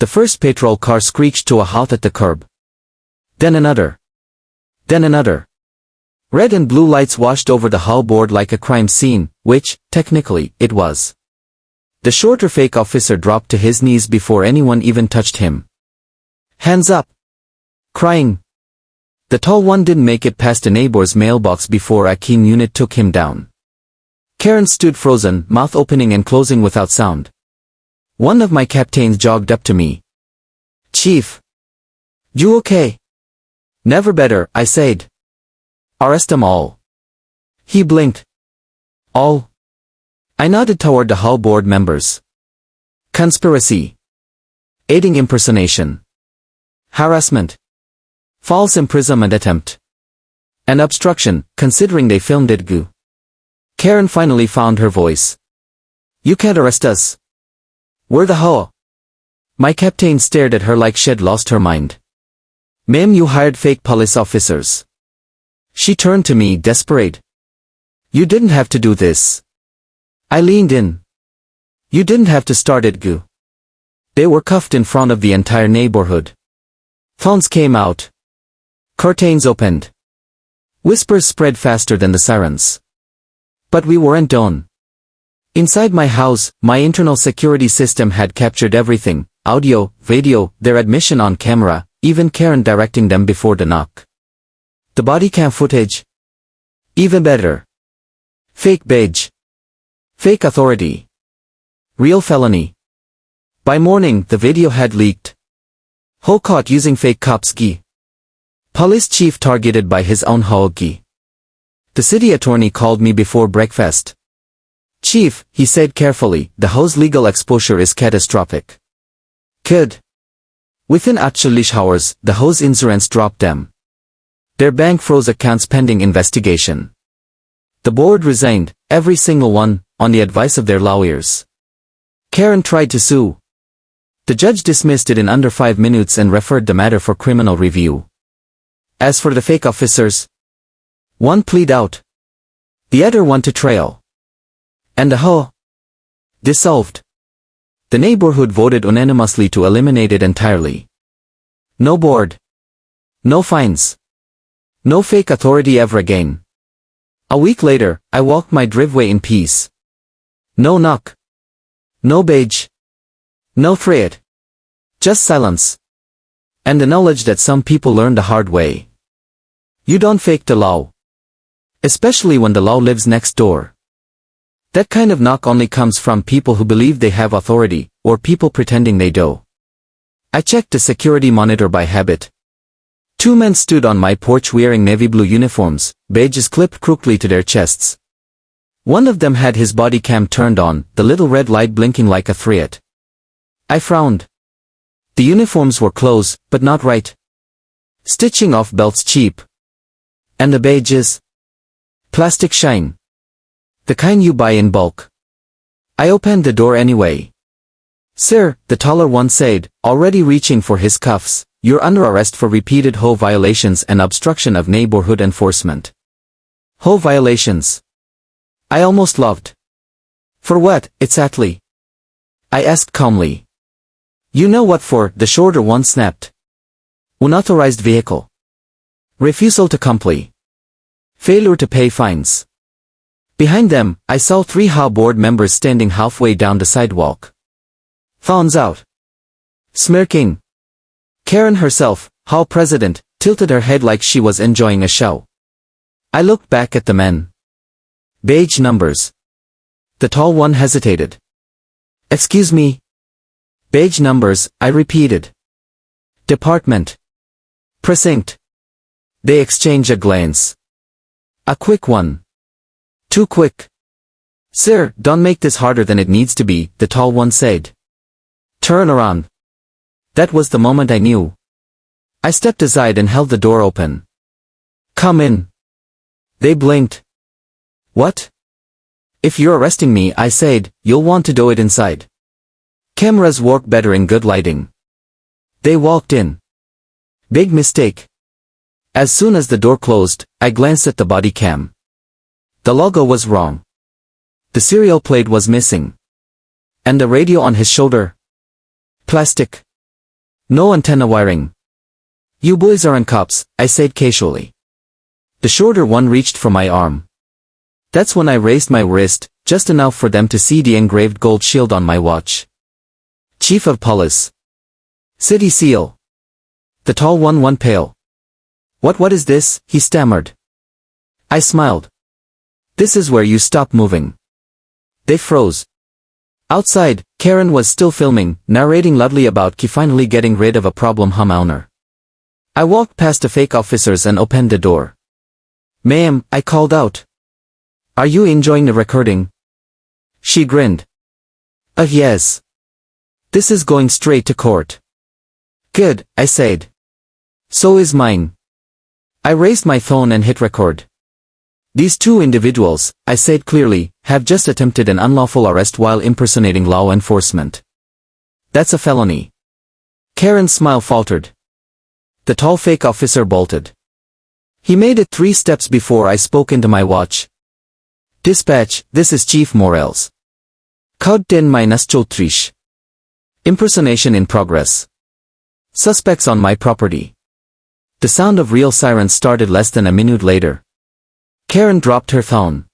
The first patrol car screeched to a halt at the curb. Then another. Then another. Red and blue lights washed over the hull board like a crime scene, which, technically, it was. The shorter fake officer dropped to his knees before anyone even touched him. Hands up! Crying. The tall one didn't make it past a neighbor's mailbox before a keen unit took him down. Karen stood frozen, mouth opening and closing without sound. One of my captains jogged up to me. Chief. You okay? Never better, I said. Arrest them all. He blinked. All? I nodded toward the hull board members. Conspiracy. Aiding impersonation. Harassment. False imprisonment attempt. And obstruction, considering they filmed it. Goo. Karen finally found her voice. You can't arrest us. We're the HOA. My captain stared at her like she'd lost her mind. Ma'am, you hired fake police officers. She turned to me, desperate. You didn't have to do this. I leaned in. You didn't have to start it. Goo. They were cuffed in front of the entire neighborhood. Phones came out. Curtains opened. Whispers spread faster than the sirens. But we weren't done. Inside my house, my internal security system had captured everything, audio, video, their admission on camera, even Karen directing them before the knock. The body cam footage. Even better. Fake badge. Fake authority. Real felony. By morning, the video had leaked. HOA caught using fake cops. Police chief targeted by his own HOA. The city attorney called me before breakfast. Chief, he said carefully, the HOA's legal exposure is catastrophic. Kid. Within actually hours, the HOA's insurance dropped them. Their bank froze accounts pending investigation. The board resigned, every single one, on the advice of their lawyers. Karen tried to sue. The judge dismissed it in under 5 minutes and referred the matter for criminal review. As for the fake officers, one plead out. The other won to trial. And the HOA dissolved. The neighborhood voted unanimously to eliminate it entirely. No board. No fines. No fake authority ever again. A week later, I walked my driveway in peace. No knock. No badge. No threat. Just silence. And the knowledge that some people learn the hard way. You don't fake the law. Especially when the law lives next door. That kind of knock only comes from people who believe they have authority, or people pretending they do. I checked the security monitor by habit. 2 men stood on my porch wearing navy blue uniforms, badges clipped crookedly to their chests. One of them had his body cam turned on, the little red light blinking like a threat. I frowned. The uniforms were close, but not right. Stitching off belts cheap. And the badges? Plastic shine. The kind you buy in bulk. I opened the door anyway. Sir, the taller one said, already reaching for his cuffs, you're under arrest for repeated HOA violations and obstruction of neighborhood enforcement. HOA violations. I almost laughed. For what, exactly? I asked calmly. You know what for, the shorter one snapped. Unauthorized vehicle. Refusal to comply. Failure to pay fines. Behind them, I saw 3 HOA board members standing halfway down the sidewalk. Phones out. Smirking. Karen herself, HOA president, tilted her head like she was enjoying a show. I looked back at the men. Badge numbers. The tall one hesitated. Excuse me? Badge numbers, I repeated. Department. Precinct. They exchanged a glance. A quick one. Too quick. Sir, don't make this harder than it needs to be, the tall one said. Turn around. That was the moment I knew. I stepped aside and held the door open. Come in. They blinked. What? If you're arresting me, I said, you'll want to do it inside. Cameras work better in good lighting. They walked in. Big mistake. As soon as the door closed, I glanced at the body cam. The logo was wrong. The serial plate was missing. And the radio on his shoulder? Plastic. No antenna wiring. You boys aren't cops, I said casually. The shorter one reached for my arm. That's when I raised my wrist, just enough for them to see the engraved gold shield on my watch. Chief of Police. City Seal. The tall one pale. What is this? He stammered. I smiled. This is where you stop moving. They froze. Outside, Karen was still filming, narrating loudly about Ki finally getting rid of a problem homeowner. I walked past the fake officers and opened the door. Ma'am, I called out. Are you enjoying the recording? She grinned. Yes. This is going straight to court. Good, I said. So is mine. I raised my phone and hit record. These two individuals, I said clearly, have just attempted an unlawful arrest while impersonating law enforcement. That's a felony. Karen's smile faltered. The tall fake officer bolted. He made it 3 steps before I spoke into my watch. Dispatch, this is Chief Morales. Code 10-3. Impersonation in progress. Suspects on my property. The sound of real sirens started less than a minute later. Karen dropped her phone.